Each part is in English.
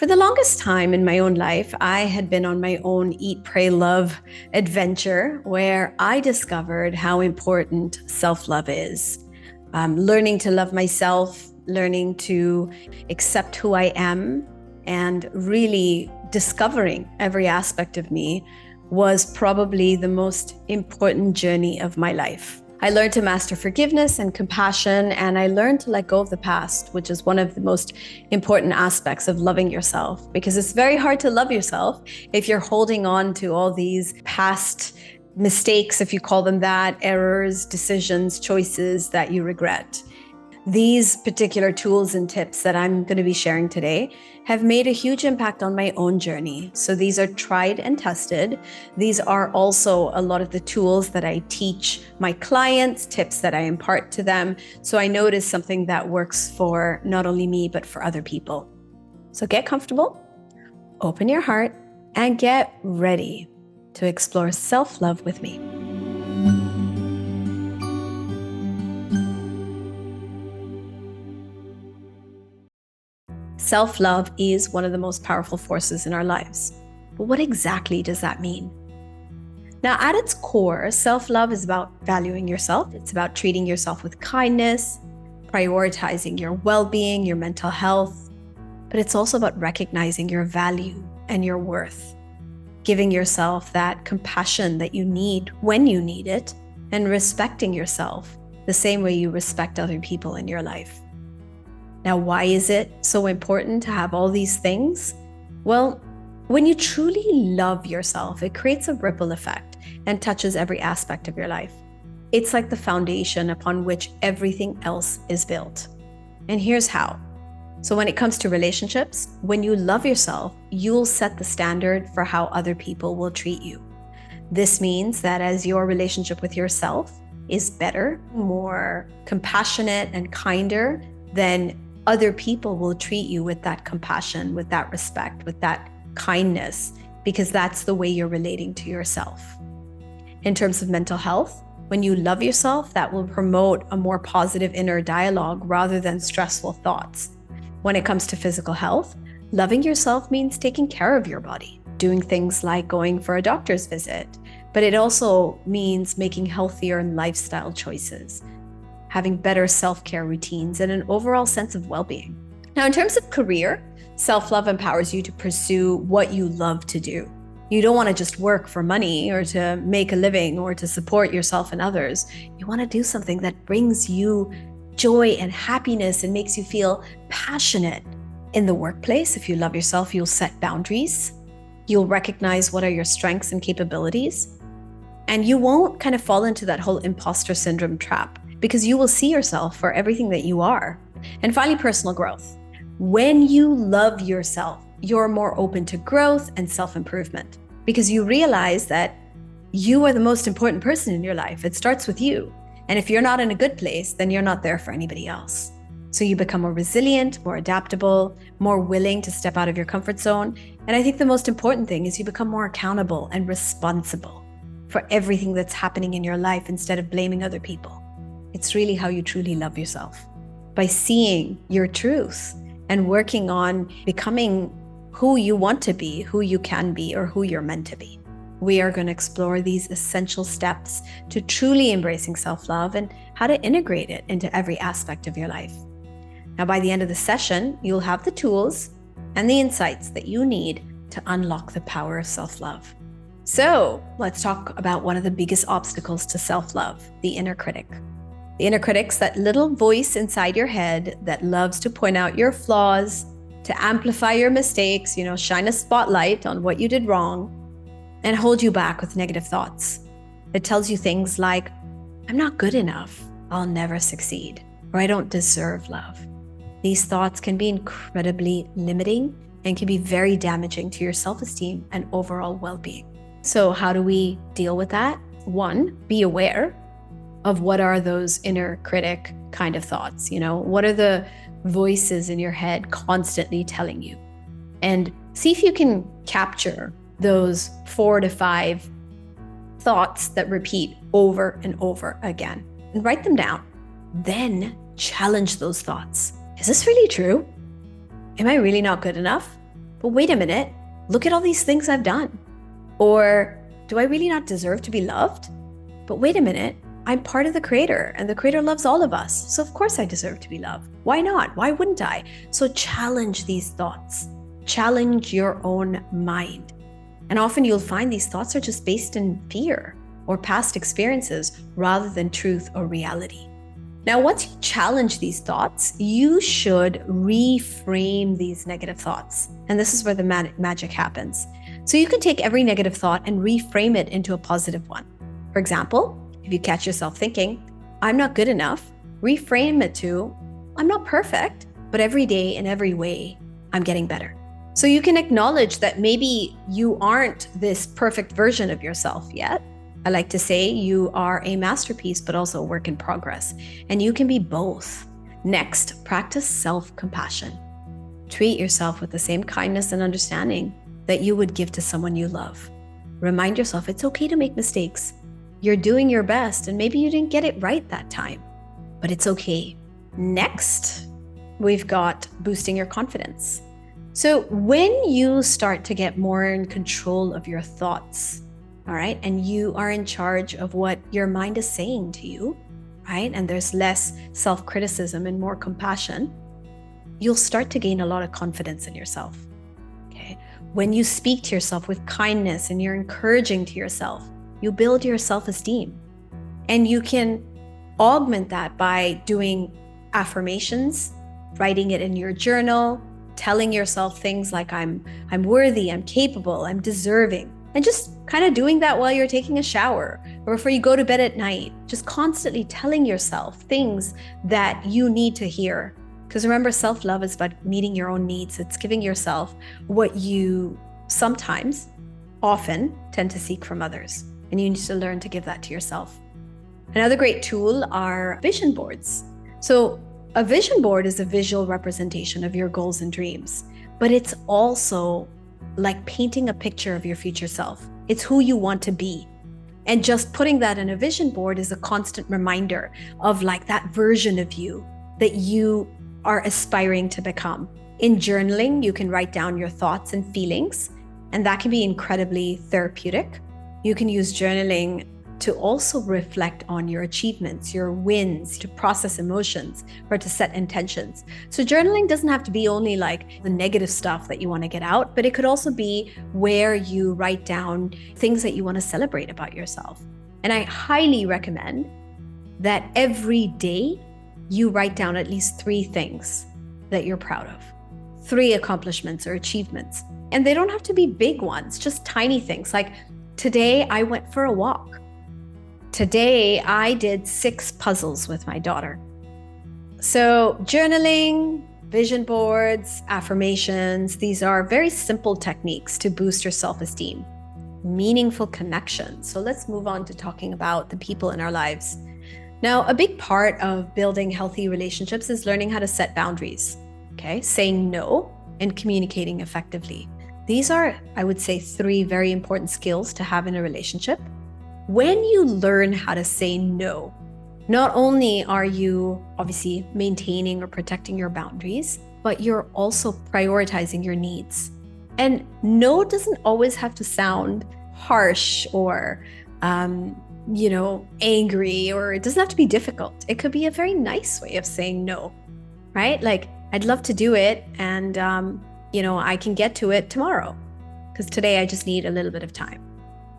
For the longest time in my own life, I had been on my own eat, pray, love adventure where I discovered how important self-love is. Learning to love myself, learning to accept who I am, and really discovering every aspect of me was probably the most important journey of my life. I learned to master forgiveness and compassion, and I learned to let go of the past, which is one of the most important aspects of loving yourself, because it's very hard to love yourself if you're holding on to all these past mistakes, if you call them that, errors, decisions, choices that you regret. These particular tools and tips that I'm going to be sharing today have made a huge impact on my own journey. So these are tried and tested. These are also a lot of the tools that I teach my clients, tips that I impart to them. So I know it is something that works for not only me, but for other people. So get comfortable, open your heart, and get ready to explore self-love with me. Self-love is one of the most powerful forces in our lives. But what exactly does that mean? Now, at its core, self-love is about valuing yourself. It's about treating yourself with kindness, prioritizing your well-being, your mental health. But it's also about recognizing your value and your worth, giving yourself that compassion that you need when you need it, and respecting yourself the same way you respect other people in your life. Now, why is it so important to have all these things? Well, when you truly love yourself, it creates a ripple effect and touches every aspect of your life. It's like the foundation upon which everything else is built. And here's how. So when it comes to relationships, when you love yourself, you'll set the standard for how other people will treat you. This means that as your relationship with yourself is better, more compassionate and kinder, then other people will treat you with that compassion, with that respect, with that kindness, because that's the way you're relating to yourself. In terms of mental health, when you love yourself, that will promote a more positive inner dialogue rather than stressful thoughts. When it comes to physical health, loving yourself means taking care of your body, doing things like going for a doctor's visit, but it also means making healthier lifestyle choices, having better self-care routines, and an overall sense of well-being. Now, in terms of career, self-love empowers you to pursue what you love to do. You don't want to just work for money or to make a living or to support yourself and others. You want to do something that brings you joy and happiness and makes you feel passionate. In the workplace, if you love yourself, you'll set boundaries. You'll recognize what are your strengths and capabilities. And you won't kind of fall into that whole imposter syndrome trap, because you will see yourself for everything that you are. And finally, personal growth. When you love yourself, you're more open to growth and self-improvement, because you realize that you are the most important person in your life. It starts with you. And if you're not in a good place, then you're not there for anybody else. So you become more resilient, more adaptable, more willing to step out of your comfort zone. And I think the most important thing is you become more accountable and responsible for everything that's happening in your life instead of blaming other people. It's really how you truly love yourself, by seeing your truth and working on becoming who you want to be, who you can be, or who you're meant to be. We are going to explore these essential steps to truly embracing self-love and how to integrate it into every aspect of your life. Now, by the end of the session, you'll have the tools and the insights that you need to unlock the power of self-love. So let's talk about one of the biggest obstacles to self-love, the inner critic. The inner critic's that little voice inside your head that loves to point out your flaws, to amplify your mistakes, shine a spotlight on what you did wrong, and hold you back with negative thoughts. It tells you things like, I'm not good enough, I'll never succeed, or I don't deserve love. These thoughts can be incredibly limiting and can be very damaging to your self-esteem and overall well-being. So how do we deal with that? One, be aware of what are those inner critic kind of thoughts. What are the voices in your head constantly telling you? And see if you can capture those 4 to 5 thoughts that repeat over and over again, and write them down. Then challenge those thoughts. Is this really true? Am I really not good enough? but wait a minute, look at all these things I've done. Or do I really not deserve to be loved? But wait a minute, I'm part of the Creator and the Creator loves all of us. So of course I deserve to be loved. Why not? Why wouldn't I? So challenge these thoughts. Challenge your own mind. And often you'll find these thoughts are just based in fear or past experiences rather than truth or reality. Now, once you challenge these thoughts, you should reframe these negative thoughts. And this is where the magic happens. So you can take every negative thought and reframe it into a positive one. For example, if you catch yourself thinking, I'm not good enough, reframe it to, I'm not perfect, but every day in every way, I'm getting better. So you can acknowledge that maybe you aren't this perfect version of yourself yet. I like to say you are a masterpiece, but also a work in progress, and you can be both. Next, practice self-compassion. Treat yourself with the same kindness and understanding that you would give to someone you love. Remind yourself it's okay to make mistakes. You're doing your best, and maybe you didn't get it right that time, but it's okay. Next, we've got boosting your confidence. So when you start to get more in control of your thoughts, all right, and you are in charge of what your mind is saying to you, right, and there's less self-criticism and more compassion, you'll start to gain a lot of confidence in yourself, okay? When you speak to yourself with kindness and you're encouraging to yourself, you build your self-esteem. And you can augment that by doing affirmations, writing it in your journal, telling yourself things like I'm worthy, I'm capable, I'm deserving, and just kind of doing that while you're taking a shower or before you go to bed at night, just constantly telling yourself things that you need to hear. Because remember, self-love is about meeting your own needs. It's giving yourself what you sometimes, often tend to seek from others. And you need to learn to give that to yourself. Another great tool are vision boards. So a vision board is a visual representation of your goals and dreams, but it's also like painting a picture of your future self. It's who you want to be. And just putting that in a vision board is a constant reminder of like that version of you that you are aspiring to become. In journaling, you can write down your thoughts and feelings, and that can be incredibly therapeutic. You can use journaling to also reflect on your achievements, your wins, to process emotions, or to set intentions. So journaling doesn't have to be only like the negative stuff that you want to get out, but it could also be where you write down things that you want to celebrate about yourself. And I highly recommend that every day you write down at least 3 things that you're proud of, 3 accomplishments or achievements. And they don't have to be big ones, just tiny things like, today I went for a walk. Today I did 6 puzzles with my daughter. So journaling, vision boards, affirmations, these are very simple techniques to boost your self-esteem. Meaningful connections. So let's move on to talking about the people in our lives. Now, a big part of building healthy relationships is learning how to set boundaries, okay? Saying no and communicating effectively. These are, I would say, 3 very important skills to have in a relationship. When you learn how to say no, not only are you obviously maintaining or protecting your boundaries, but you're also prioritizing your needs. And no doesn't always have to sound harsh or, angry, or it doesn't have to be difficult. It could be a very nice way of saying no, right? Like, I'd love to do it and, I can get to it tomorrow because today I just need a little bit of time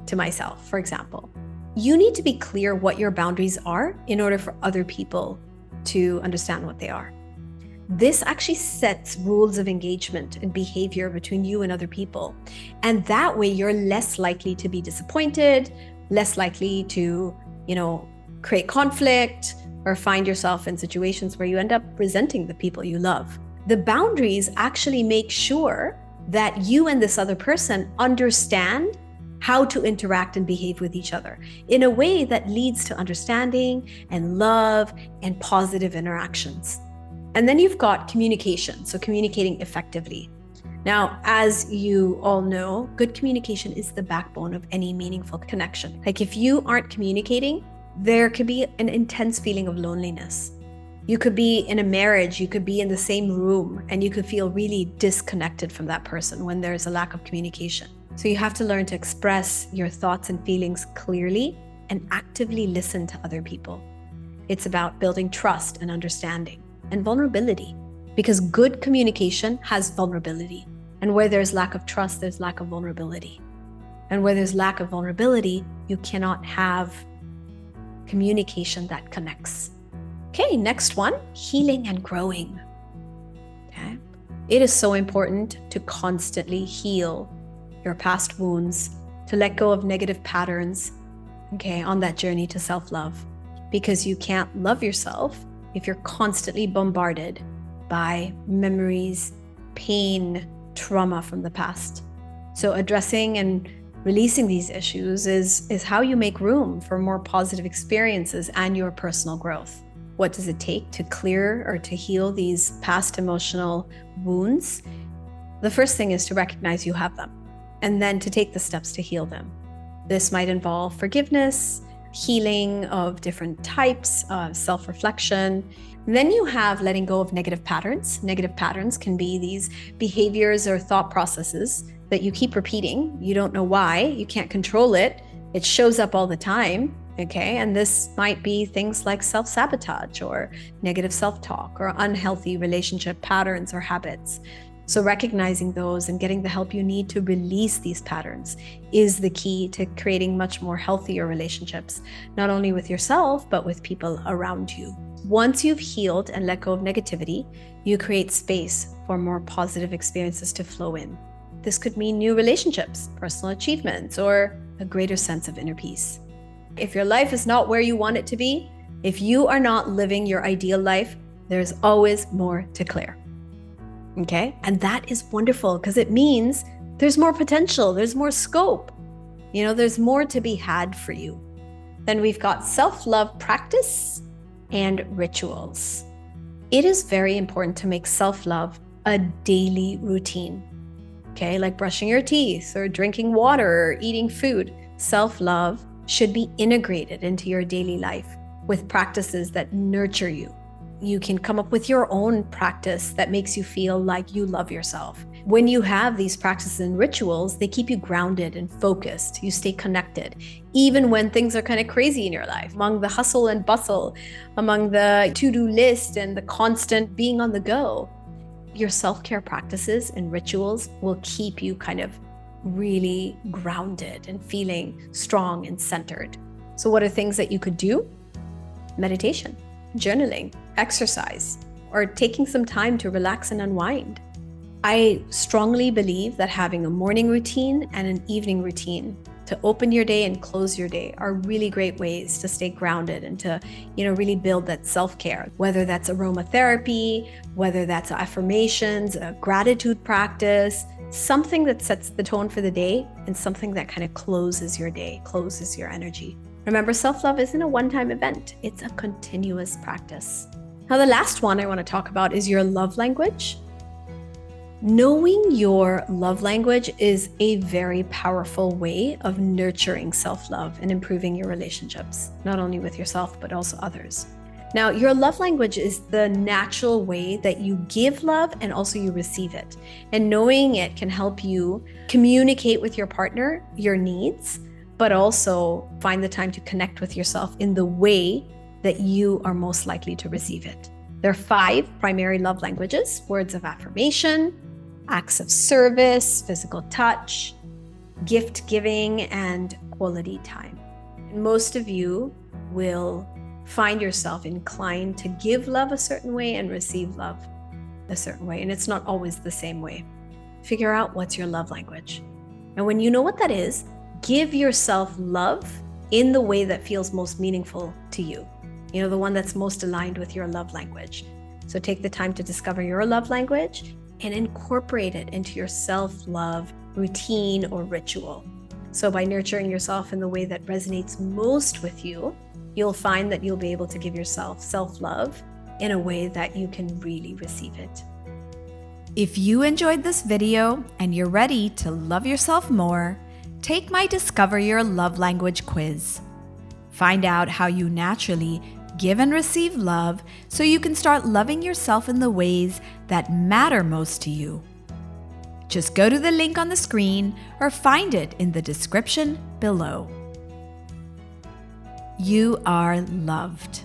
to myself, for example. You need to be clear what your boundaries are in order for other people to understand what they are. This actually sets rules of engagement and behavior between you and other people. And that way you're less likely to be disappointed, less likely to, create conflict or find yourself in situations where you end up resenting the people you love. The boundaries actually make sure that you and this other person understand how to interact and behave with each other in a way that leads to understanding and love and positive interactions. And then you've got communication, so communicating effectively. Now, as you all know, good communication is the backbone of any meaningful connection. Like if you aren't communicating, there could be an intense feeling of loneliness. You could be in a marriage, you could be in the same room, and you could feel really disconnected from that person when there's a lack of communication. So you have to learn to express your thoughts and feelings clearly and actively listen to other people. It's about building trust and understanding and vulnerability, because good communication has vulnerability. And where there's lack of trust, there's lack of vulnerability. And where there's lack of vulnerability, you cannot have communication that connects. Okay, next one, healing and growing. Okay, it is so important to constantly heal your past wounds, to let go of negative patterns, okay, on that journey to self-love, because you can't love yourself if you're constantly bombarded by memories, pain, trauma from the past. So addressing and releasing these issues is how you make room for more positive experiences and your personal growth. What does it take to clear or to heal these past emotional wounds? The first thing is to recognize you have them, and then to take the steps to heal them. This might involve forgiveness, healing of different types, self-reflection. Then you have letting go of negative patterns. Negative patterns can be these behaviors or thought processes that you keep repeating. You don't know why, you can't control it. It shows up all the time, okay? And this might be things like self-sabotage or negative self-talk or unhealthy relationship patterns or habits. So recognizing those and getting the help you need to release these patterns is the key to creating much more healthier relationships, not only with yourself, but with people around you. Once you've healed and let go of negativity, you create space for more positive experiences to flow in. This could mean new relationships, personal achievements, or a greater sense of inner peace. If your life is not where you want it to be, if you are not living your ideal life, there's always more to clear. Okay? And that is wonderful because it means there's more potential, there's more scope. You know, there's more to be had for you. Then we've got self-love practice and rituals. It is very important to make self-love a daily routine. Okay, like brushing your teeth or drinking water or eating food. Self-love should be integrated into your daily life with practices that nurture you. You can come up with your own practice that makes you feel like you love yourself. When you have these practices and rituals, they keep you grounded and focused. You stay connected, even when things are kind of crazy in your life. Among the hustle and bustle, among the to-do list and the constant being on the go, your self-care practices and rituals will keep you kind of really grounded and feeling strong and centered. So what are things that you could do? Meditation, journaling, exercise, or taking some time to relax and unwind. I strongly believe that having a morning routine and an evening routine to open your day and close your day are really great ways to stay grounded and to, really build that self-care, whether that's aromatherapy, whether that's affirmations, a gratitude practice, something that sets the tone for the day and something that kind of closes your day, closes your energy. Remember, self-love isn't a one-time event. It's a continuous practice. Now, the last one I want to talk about is your love language. Knowing your love language is a very powerful way of nurturing self-love and improving your relationships, not only with yourself, but also others. Now, your love language is the natural way that you give love and also you receive it. And knowing it can help you communicate with your partner your needs, but also find the time to connect with yourself in the way that you are most likely to receive it. There are 5 primary love languages: words of affirmation, acts of service, physical touch, gift giving, and quality time. And most of you will find yourself inclined to give love a certain way and receive love a certain way. And it's not always the same way. Figure out what's your love language. And when you know what that is, give yourself love in the way that feels most meaningful to you. The one that's most aligned with your love language. So take the time to discover your love language and incorporate it into your self-love routine or ritual. So by nurturing yourself in the way that resonates most with you, you'll find that you'll be able to give yourself self-love in a way that you can really receive it. If you enjoyed this video and you're ready to love yourself more, take my Discover Your Love Language quiz. Find out how you naturally give and receive love so you can start loving yourself in the ways that matter most to you. Just go to the link on the screen or find it in the description below. You are loved.